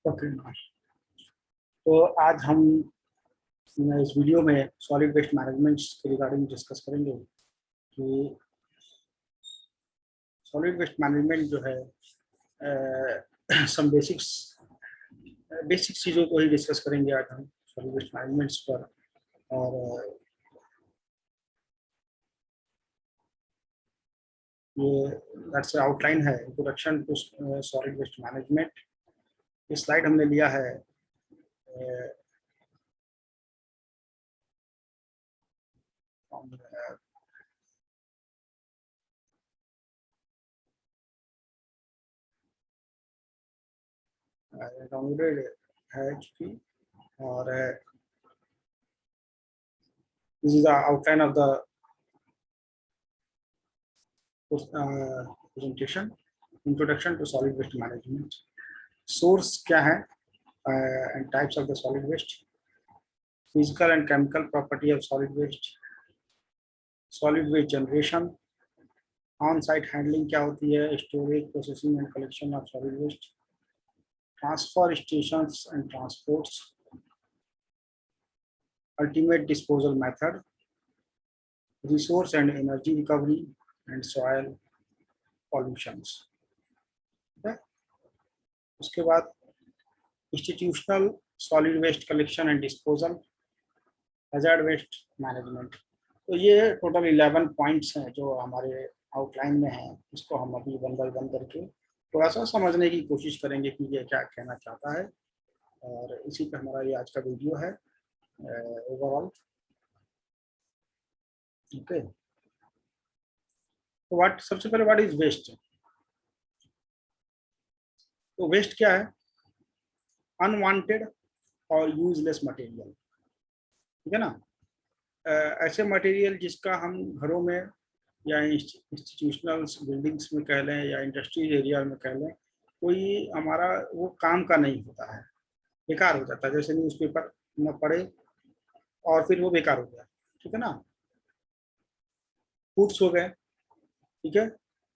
Okay, तो आज हम इस वीडियो में सॉलिड वेस्ट मैनेजमेंट के रिगार्डिंग डिस्कस करेंगे कि सॉलिड वेस्ट मैनेजमेंट जो है सम बेसिक चीज़ों को ही डिस्कस करेंगे आज हम सॉलिड वेस्ट मैनेजमेंट्स पर। और ये दैट्स आउटलाइन है, introduction to solid waste management. ये स्लाइड हमने लिया है डाउनलोडेड है चूँकि, और this is the outline of the presentation. Introduction to solid waste management. Source क्या है and types of the solid waste. Physical and chemical property of solid waste. Solid waste generation. On-site handling क्या होती है? Storage, processing and collection of solid waste. Transfer stations and transports. Ultimate disposal method. Resource and energy recovery and soil pollutions. Okay? उसके बाद institutional solid waste collection and disposal, hazard waste management. तो ये total 11 points हैं जो हमारे outline में हैं। इसको हम अभी वन बाय वन करके थोड़ा सा समझने की कोशिश करेंगे कि ये क्या कहना चाहता है, और इसी पे हमारा ये आज का वीडियो है ओवरऑल। ओके, तो व्हाट, सबसे पहले व्हाट इज वेस्ट? तो वेस्ट क्या है? अनवांटेड और यूजलेस मटेरियल, ठीक है ना। ऐसे मटेरियल जिसका हम घरों में या इंस्टीट्यूशनल बिल्डिंग्स में कह लें या इंडस्ट्रियल एरिया में कह लें, कोई हमारा वो काम का नहीं होता है, बेकार हो जाता है। जैसे न्यूज़पेपर न पढ़े और फिर वो बेकार हो गया, ठीक है ना। फूड्स हो गए, ठीक है।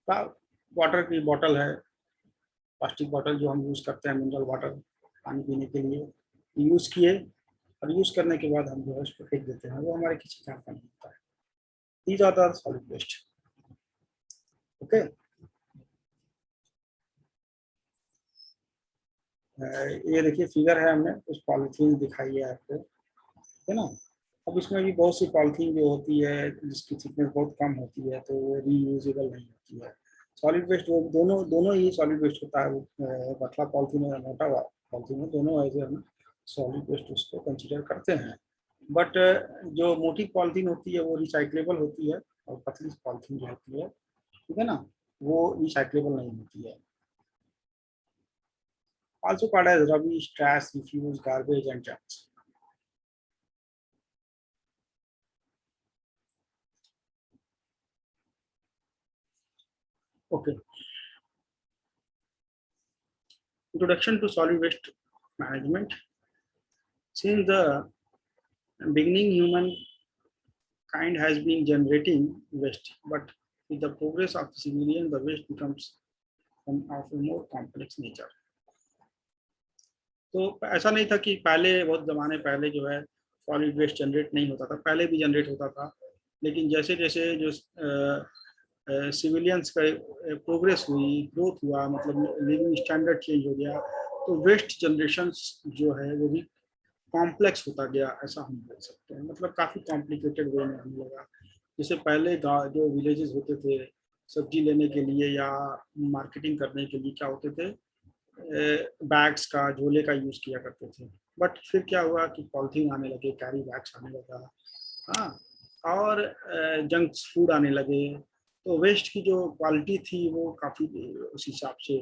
वाटर की बॉटल है, प्लास्टिक बॉटल जो हम यूज़ करते हैं, मिनरल वाटर पानी पीने के लिए, यूज़ किए और यूज़ करने के बाद हम जो है उसको फेंक देते हैं, वो हमारे किसी काम का नहीं होता है। These are the solid waste. Okay, ये देखिए फिगर है, हमने कुछ पॉलिथीन दिखाई है आपको, है ना। अब इसमें भी बहुत सी पॉलिथीन जो होती है जिसकी थिकनेस बहुत कम होती है, तो वो रीयूजेबल नहीं होती है। सॉलिड वेस्ट वो दोनों दोनों ही सॉलिड वेस्ट होता है, वो पतला पॉलिथीन और मोटा पॉलिथीन है, दोनों ऐसे हम सॉलिड वेस्ट उसको कंसिडर करते हैं। बट जो मोटी पॉलिथीन होती है वो रिसाइक्लेबल होती है, और पतली पॉलिथीन जो होती है, ठीक है ना, वो रिसाइक्लेबल नहीं होती है। Also called as rubbish, trash, refuse, garbage and junks. Okay. Introduction to solid waste management. Since the beginning, humankind has been generating waste, but with the progress of civilian, the waste becomes of a more complex nature. तो ऐसा नहीं था कि पहले, बहुत ज़माने पहले जो है सॉलिड वेस्ट जनरेट नहीं होता था, पहले भी जनरेट होता था, लेकिन जैसे जैसे जो सिविलियंस का प्रोग्रेस हुई, ग्रोथ हुआ, मतलब लिविंग स्टैंडर्ड चेंज हो गया, तो वेस्ट जनरेशन जो है वो भी कॉम्प्लेक्स होता गया, ऐसा हम बोल सकते हैं। मतलब काफ़ी कॉम्प्लिकेटेड वे में होने लगा। जैसे पहले गाँव जो विलेजेस होते थे, सब्जी लेने के लिए या मार्केटिंग करने के लिए क्या होते थे, बैग्स का, झोले का यूज़ किया करते थे। बट फिर क्या हुआ कि पॉलिथीन आने लगे, कैरी बैग्स आने लगा, हाँ, और जंक फूड आने लगे। तो वेस्ट की जो क्वालिटी थी वो काफ़ी उस हिसाब से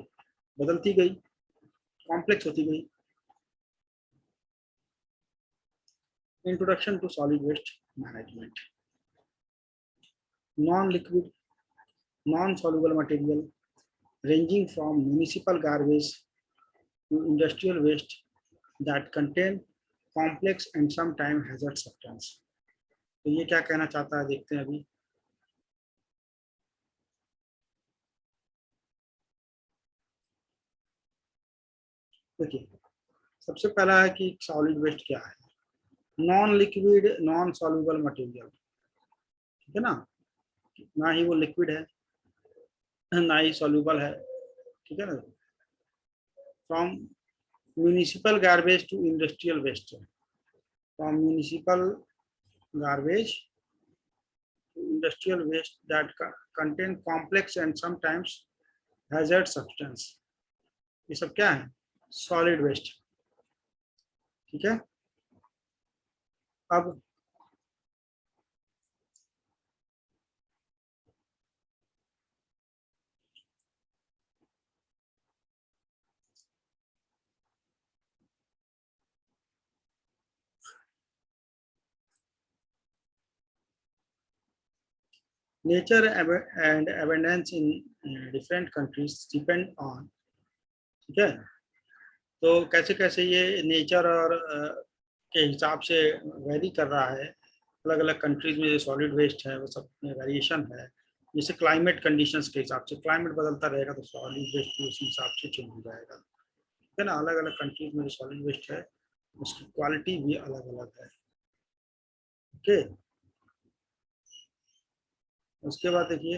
बदलती गई, कॉम्प्लेक्स होती गई। Introduction to solid waste management. Non liquid, non soluble material ranging from municipal garbage to industrial waste that contain complex and sometimes hazard substance. तो ये क्या कहना चाहता है, देखते हैं अभी। देखिए, सबसे पहला है कि सॉलिड वेस्ट क्या है, non liquid non soluble material, ठीक है ना, ना ही वो लिक्विड है ना ही सॉल्युबल है, ठीक है ना। From municipal garbage to industrial waste, from municipal garbage to industrial waste that contain complex and sometimes hazard substance, ये सब क्या है, सॉलिड वेस्ट, ठीक है। अब nature and abundance in different countries depend on, ठीक है। तो कैसे कैसे ये नेचर और के हिसाब से वेरी कर रहा है, अलग अलग कंट्रीज में जो सॉलिड वेस्ट है वो सब में वेरिएशन है। जैसे क्लाइमेट कंडीशंस के हिसाब से, क्लाइमेट बदलता रहेगा तो सॉलिड वेस्ट भी उसी हिसाब से चेंज हो जाएगा, ठीक है ना। अलग अलग कंट्रीज में जो सॉलिड वेस्ट है उसकी क्वालिटी भी अलग अलग है, ओके। उसके बाद देखिए,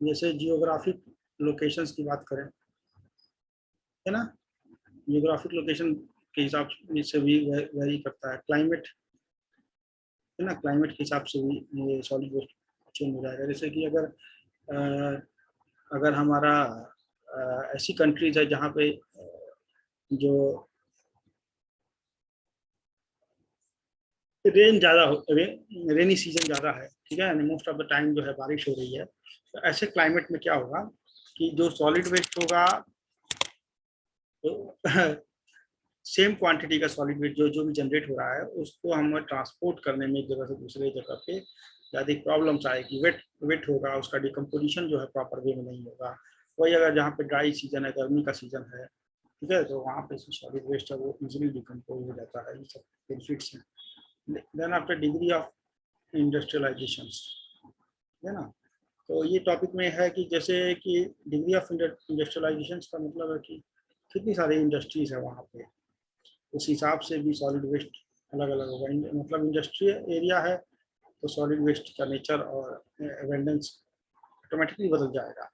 जैसे जियोग्राफिक लोकेशंस की बात करें, है ना, जियोग्राफिक लोकेशन के हिसाब से भी वेरी करता है, क्लाइमेट, है ना, क्लाइमेट के हिसाब से भी ये सॉलिड वेस्ट चेंज हो जाएगा। जैसे कि अगर हमारा ऐसी कंट्रीज है जहाँ पे जो रेन ज़्यादा हो, रेनी सीजन ज़्यादा है, ठीक है, मोस्ट ऑफ द टाइम जो है बारिश हो रही है, तो ऐसे क्लाइमेट में क्या होगा कि जो सॉलिड वेस्ट होगा तो सेम क्वांटिटी का सॉलिड वेस्ट जो जो भी जनरेट हो रहा है उसको हम ट्रांसपोर्ट करने में एक जगह से दूसरे जगह पे ज़्यादा प्रॉब्लम्स आएगी, वेट वेट होगा, उसका डिकम्पोजिशन जो है प्रॉपर वे में नहीं होगा। वही अगर जहाँ पे ड्राई सीजन है, गर्मी का सीजन है, ठीक है, तो वहाँ पे सॉलिड वेस्ट है वो इजीली डिकम्पोज हो जाता है, ये सब बेनिफिट्स हैं। Then after degree of industrialization, है ना, तो ये टॉपिक में है कि जैसे कि डिग्री ऑफ इंडस्ट्रियलाइजेशन का मतलब है कि कितनी सारी इंडस्ट्रीज है वहाँ पे, उस हिसाब से भी सॉलिड वेस्ट अलग अलग होगा। मतलब इंडस्ट्रियल एरिया है तो सॉलिड वेस्ट का नेचर और एवेंडेंस ऑटोमेटिकली बदल जाएगा,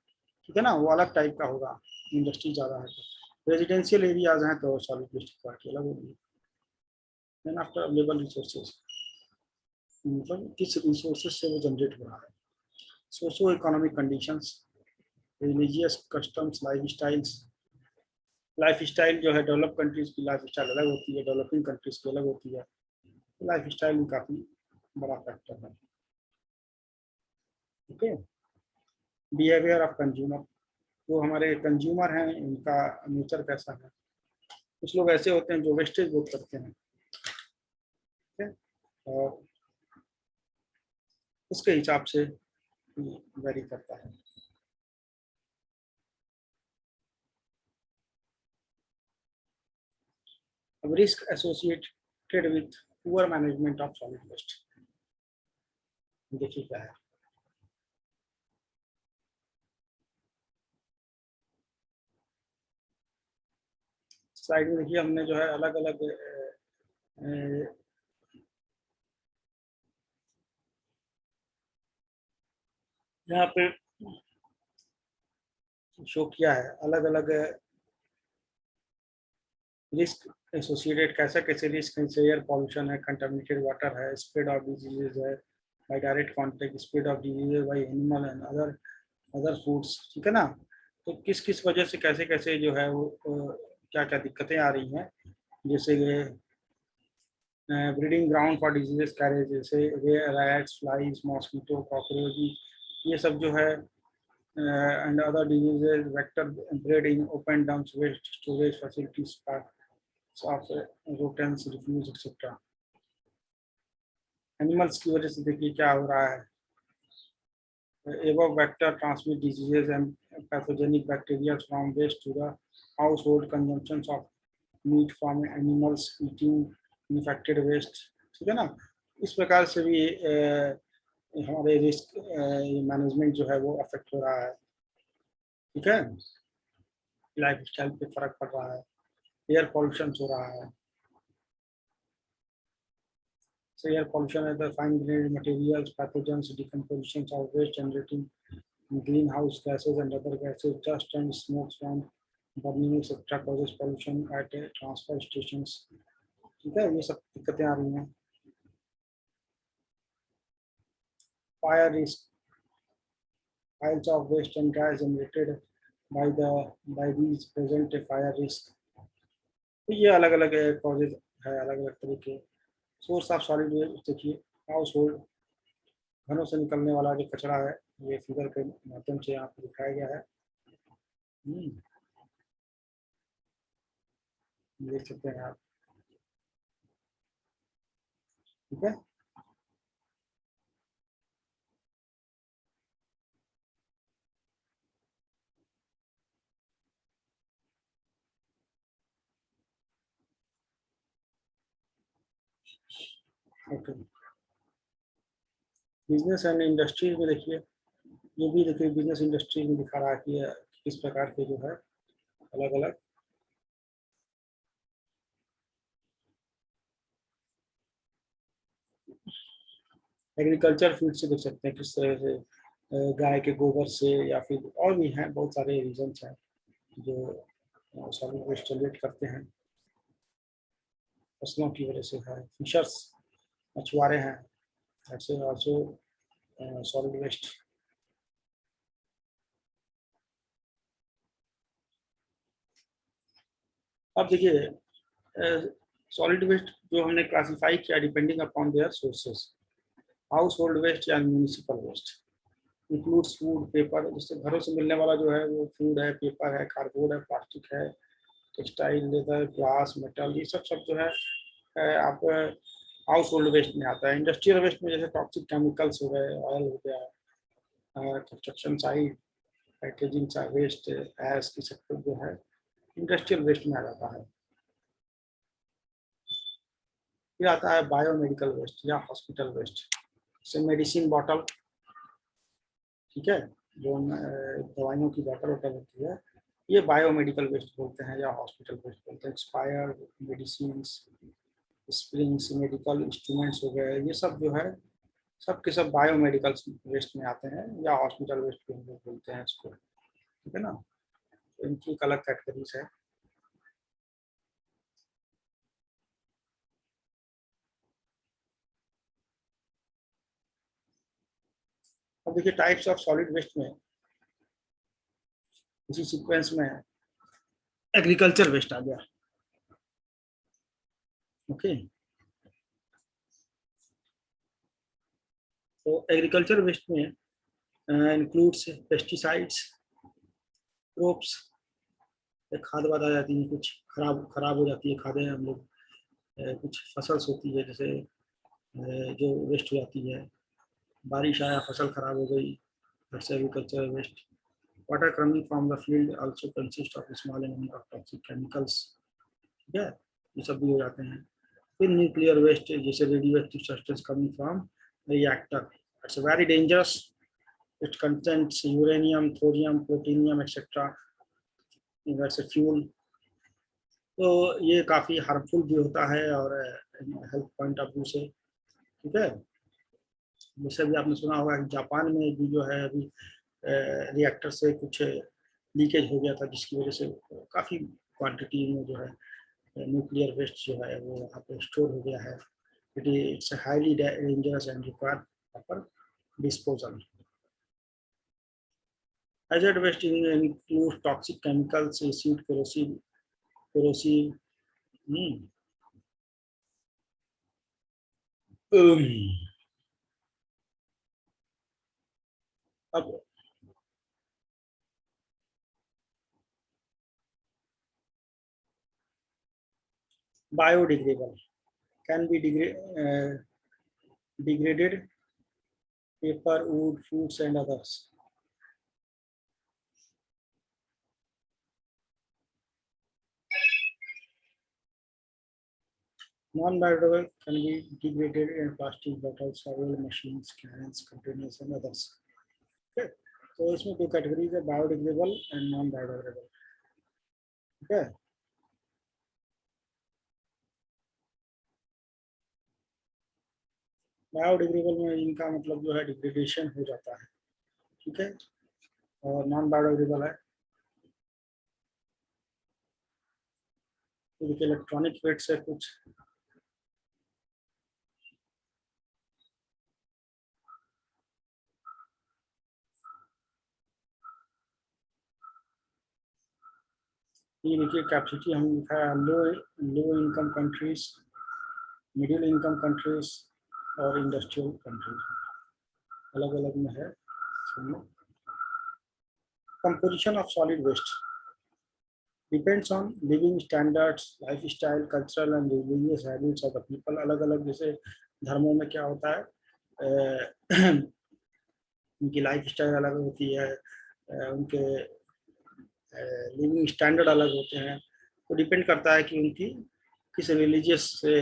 ठीक है ना, वो अलग टाइप का होगा। इंडस्ट्री ज़्यादा है तो रेजिडेंशियल एरियाज हैं तो सॉलिड वेस्ट की क्वालिटी अलग होगी। देन आफ्टर अवेलेबल रिसोर्सेज, मतलब किस रिसोर्सेज से वो जनरेट हो रहा है, socio economic conditions, religious customs, life style जो है डेवलप कंट्रीज की लाइफ स्टाइल अलग होती है, डेवलपिंग कंट्रीज की अलग होती है, तो लाइफ स्टाइल भी काफ़ी बड़ा फैक्टर है, ओके। बिहेवियर ऑफ कंज्यूमर, जो हमारे कंज्यूमर हैं इनका नेचर कैसा है, कुछ लोग ऐसे होते हैं जो वेस्टेज बहुत करते हैं, ठीक है, और उसके हिसाब से वेरी करता है। अब risk associated with poor management of solid waste, देखिए क्या है। स्लाइड में देखिए हमने जो है अलग अलग यहाँ पे शो किया है, अलग अलग रिस्क एसोसिएटेड, कैसे कैसे रिस्क है, एयर पॉल्यूशन है, कंटामिनेटेड वाटर है, स्प्रेड ऑफ डिजीजेज है by direct contact, spread of diseases by animal and other other foods, ठीक है ना। तो किस किस वजह से कैसे कैसे जो है वो क्या क्या दिक्कतें आ रही हैं, जैसे breeding ground for diseases carriage, जैसे रैट्स, फ्लाइज, मॉस्किटो, कॉकरोच, ये सब जो है and other diseases vector bred in open dumps, waste storage facilities, parks of rodents, refuse, etc. Animals की वजह से देखिए क्या हो रहा है, above vector transmit diseases and pathogenic bacteria from waste to the household consumptions of meat from animals eating infected waste, ठीक है ना। इस प्रकार से भी हमारे रिस्क मैनेजमेंट जो है वो अफेक्ट हो रहा है, ठीक है। लाइफ स्टाइल पे फर्क पड़ रहा है, एयर पॉल्यूशन हो रहा है। So air pollution is the fine-grained materials, pathogens, decompositions of waste generating greenhouse gases and other gases, dust and smoke from burning etc. causes pollution at transfer stations. ठीक है, ये सब दिक्कतें आ रही हैं। Fire risk, piles of waste and gas generated by these present a fire risk. तो ये अलग अलग कॉजेज है, अलग अलग तरीके। सोर्स ऑफ सॉलिड वेस्ट देखिए, हाउस होल्ड, घरों से निकलने वाला जो कचरा है, ये फिगर के माध्यम से यहाँ पर दिखाया गया है। देख सकते हैं आप, ठीक है। ओके, बिजनेस एंड इंडस्ट्री में देखिए, ये भी देखिए बिजनेस इंडस्ट्री में दिखा रहा है कि किस प्रकार के जो है अलग अलग एग्रीकल्चर फील्ड से देख सकते हैं किस तरह से गाय के गोबर से, या फिर और भी हैं बहुत सारे रीजन्स हैं जो सॉलिड वेस्ट जनरेट करते हैं फसलों की वजह से है। फिशर्स, मछुआरे हैं, ऐसे ऑल्सो सॉलिड वेस्ट। अब देखिए सॉलिड वेस्ट जो हमने क्लासिफाई किया depending upon their sources, household waste या municipal waste includes food paper, जिससे घरों से मिलने वाला जो है वो फूड है, पेपर है, कार्डबोर्ड है, प्लास्टिक है, टेक्सटाइल, लेदर, ग्लास, मेटल, ये सब सब जो है आप हाउस होल्ड वेस्ट में आता है। इंडस्ट्रियल वेस्ट में जैसे टॉक्सिक केमिकल्स हो गए, ऑयल हो गया, कंस्ट्रक्शन साइट, पैकेजिंग वेस्ट, एस की सब जो है इंडस्ट्रियल वेस्ट में आ जाता है। फिर आता है बायोमेडिकल वेस्ट या हॉस्पिटल वेस्ट, जैसे मेडिसिन बॉटल, ठीक है, जो दवाइयों की बॉटल वोटल होती है, ये बायोमेडिकल वेस्ट बोलते हैं या हॉस्पिटल वेस्ट बोलते हैं। Expired medicine, springs, medical instruments हो गए, ये सब जो है सब के सब बायोमेडिकल वेस्ट में आते हैं या हॉस्पिटल वेस्ट भी हम लोग बोलते हैं इसको, ठीक है ना। तो इनकी एक अलग कैटेगरीज है। अब देखिए टाइप्स ऑफ सॉलिड वेस्ट में इसी सीक्वेंस में एग्रीकल्चर वेस्ट आ गया। ओके, तो एग्रीकल्चर वेस्ट में इंक्लूड्स पेस्टिसाइड्स, क्रोप्स, खाद वाद आ जाती है, कुछ खराब खराब हो जाती है खादें, हम लोग कुछ फसल्स होती है जैसे जो वेस्ट हो जाती है, बारिश आया फसल खराब हो गई, that's agriculture waste. Water coming from the field also consist of small amount of toxic chemicals, ठीक है, ये सब भी हो जाते हैं। फिर न्यूक्लियर वेस्ट जैसे radioactive substance coming from reactor, it's very dangerous, it contents uranium, thorium, plutonium etcetera, that's a fuel. तो ये काफ़ी हार्मफुल भी होता है और हेल्थ पॉइंट ऑफ व्यू से, ठीक है। जैसे भी आपने सुना होगा कि जापान में भी जो है अभी रिएक्टर से कुछ लीकेज हो गया था, जिसकी वजह से काफ़ी क्वांटिटी में जो है न्यूक्लियर वेस्ट जो है वो वहाँ पे स्टोर हो गया है। It's highly dangerous and require proper disposal. Hazard waste includes toxic chemicals, acid, corrosive. Hmm. अब biodegradable can be degraded, paper, wood, fruits and others. Non-biodegradable can be degraded in plastic bottles, oil machines, cans, containers and others. Okay. तो इसमें दो categories है, biodegradable and non biodegradable. ठीक है। Biodegradable में इनका मतलब जो है डिग्रेडेशन हो जाता है, ठीक है। और नॉन बायोडिग्रेडेबल है तो इलेक्ट्रॉनिक वेट से कुछ ये देखिए कैपेसिटी हम लिखा है low low income countries, middle income countries और इंडस्ट्रियल कंट्रीज, अलग अलग में है। Composition of solid waste depends on living standards, lifestyle, cultural and religious habits of the people. अलग अलग जैसे धर्मों में क्या होता है, उनकी लाइफ स्टाइल अलग होती है, उनके लिविंग स्टैंडर्ड अलग होते हैं। तो डिपेंड करता है कि उनकी किस रिलीजियस से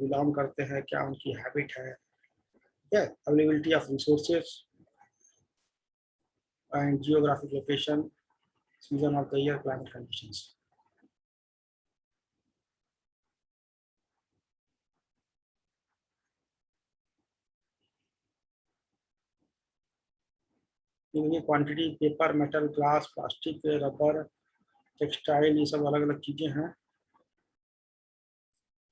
बिलोंग करते हैं, क्या उनकी हैबिट है। Availability of resources and geographic location, season of the year, climate conditions. इनकी quantity paper, metal, glass, plastic, rubber, textile, ये सब अलग अलग चीज़ें हैं।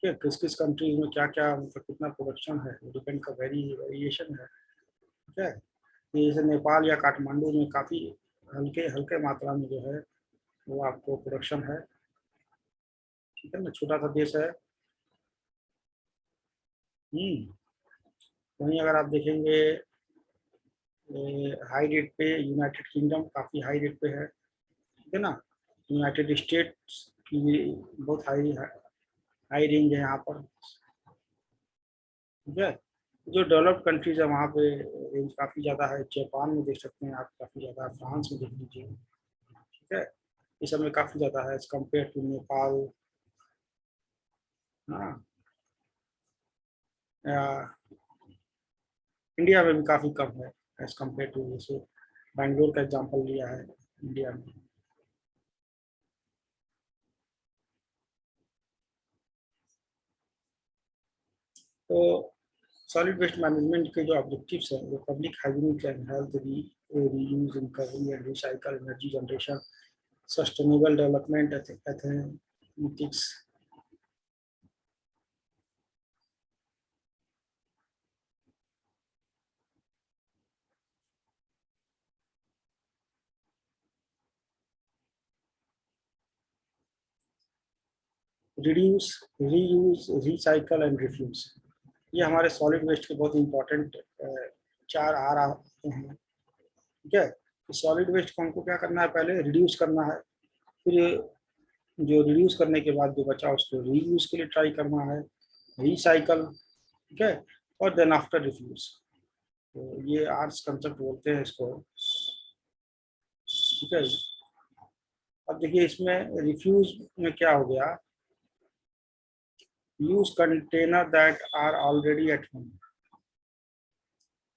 ठीक है, किस किस कंट्रीज में क्या क्या मतलब कितना प्रोडक्शन है, डिपेंड का वेरिएशन है। ठीक है, जैसे नेपाल या काठमांडू में काफ़ी हल्के हल्के मात्रा में जो है वो आपको प्रोडक्शन है। ठीक है ना, छोटा सा देश है। वहीं अगर आप देखेंगे हाई रेट पे यूनाइटेड किंगडम काफ़ी हाई रेट पे है। ठीक है ना, यूनाइटेड स्टेट्स की भी बहुत हाई हाई रेंज है यहाँ पर। ठीक है, जो डेवलप्ड कंट्रीज है वहाँ पे रेंज काफ़ी ज़्यादा है। जापान में देख सकते हैं आप काफ़ी ज़्यादा, फ्रांस में देख लीजिए। ठीक है, इस सब में काफ़ी ज़्यादा है एज कम्पेयर टू नेपाल। हाँ, इंडिया में भी काफ़ी कम है एज कम्पेयर टू, जैसे बैंगलोर का एग्जांपल लिया है इंडिया में। तो सॉलिड वेस्ट मैनेजमेंट के जो ऑब्जेक्टिव्स हैं वो public hygienic and health, reuse, recovery and recycle, energy generation, sustainable development, aesthetics, reduce, reuse, recycle and refuse. ये हमारे सॉलिड वेस्ट के बहुत इंपॉर्टेंट चार आर आते हैं। ठीक है, तो सॉलिड वेस्ट को हमको क्या करना है, पहले रिड्यूस करना है, फिर जो रिड्यूस करने के बाद जो बचा उसको रीयूज के लिए ट्राई करना है, रिसाइकल। ठीक है, और देन आफ्टर रिफ्यूज। तो ये आर्ट्स कंसेप्ट बोलते हैं इसको। ठीक है, अब देखिए इसमें रिफ्यूज में क्या हो गया, use container that are already at home,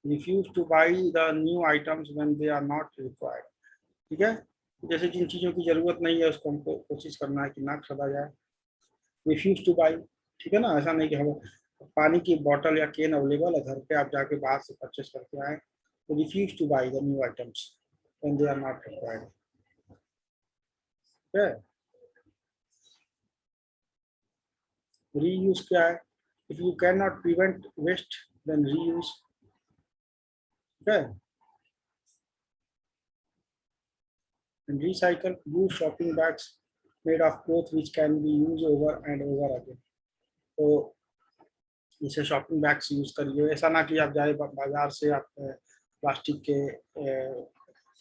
refuse to buy the new items when they are not required. ठीक है, जैसे जिन चीज़ों की जरूरत नहीं है उसको हमको कोशिश करना है कि ना खरीदा जाए, रिफ्यूज टू बाई। ठीक है ना, ऐसा नहीं कि हम पानी की बोतल या केन अवेलेबल है घर पे, आप जाके बाहर से परचेस करके आए, तो refuse to buy the new items when they are not required. ठीक है, रीयूज क्या है, if you can not prevent waste then reuse. ठीक है, and recycle, use shopping bags made of cloth which can be used over and over again। तो जैसे shopping bags use करिए, ऐसा ना कि आप जाए बाजार से आप प्लास्टिक के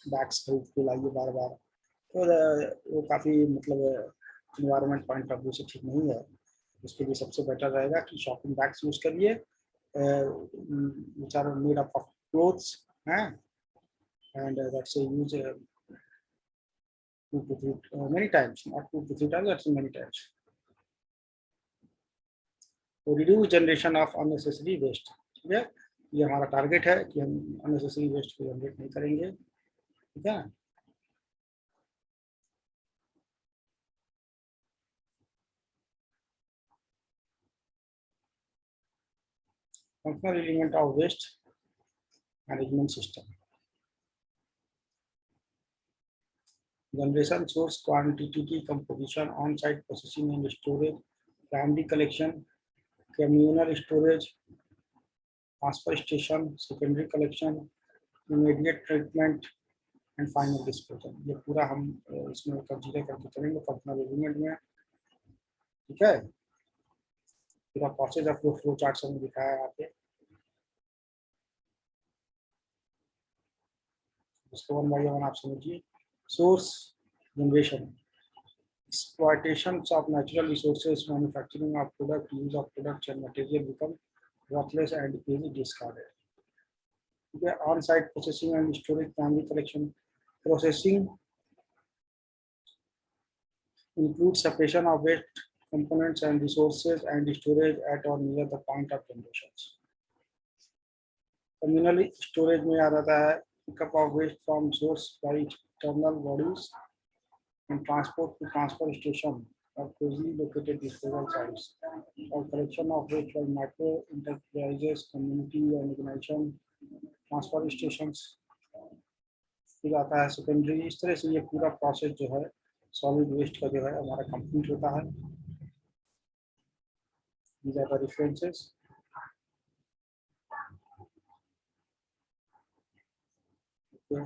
बैग्स खरीद के लाइए बार बार, तो वो काफ़ी मतलब इन्वायरमेंट पॉइंट ऑफ व्यू से ठीक नहीं है। उसके लिए सबसे बेटर रहेगा कि शॉपिंग बैग्स यूज करिए which are made up of clothes हैं, and that's use 2 to 3 many times, not 2 to 3 times, that's many times। तो reduce generation of unnecessary waste. ठीक है, ये हमारा टारगेट है कि हम अननेसेसरी वेस्ट को जनरेट नहीं करेंगे। ठीक है, functional element of waste management system. Generation, source, quantity, composition, on-site processing and storage, primary collection, communal storage, transfer station, secondary collection, immediate treatment and final disposal. ये पूरा हम इसमें कंसीडर करके चलेंगे फंक्शनल एलिमेंट में. ठीक है, पूरा प्रोसेस ऑफ फ्लो चार्ट से दिखाया है यहाँ पे. इसको वन बाय वन आप समझिए. Source generation, exploitation of natural resources, manufacturing of product, use of products and material become worthless and is discarded. Okay, on-site processing and storage, primary collection. Processing includes separation of waste components and resources and storage at or near the point of generation. Communal storage में आ जाता है pickup of waste from source by external bodies and transport to transfer station or closely located disposal sites, or collection of waste by micro enterprises, community and organization, transfer stations. फिर आता है secondary. इस तरह से ये पूरा process जो है सॉलिड वेस्ट का जो है हमारा कंप्लीट होता है. These are the references. Okay.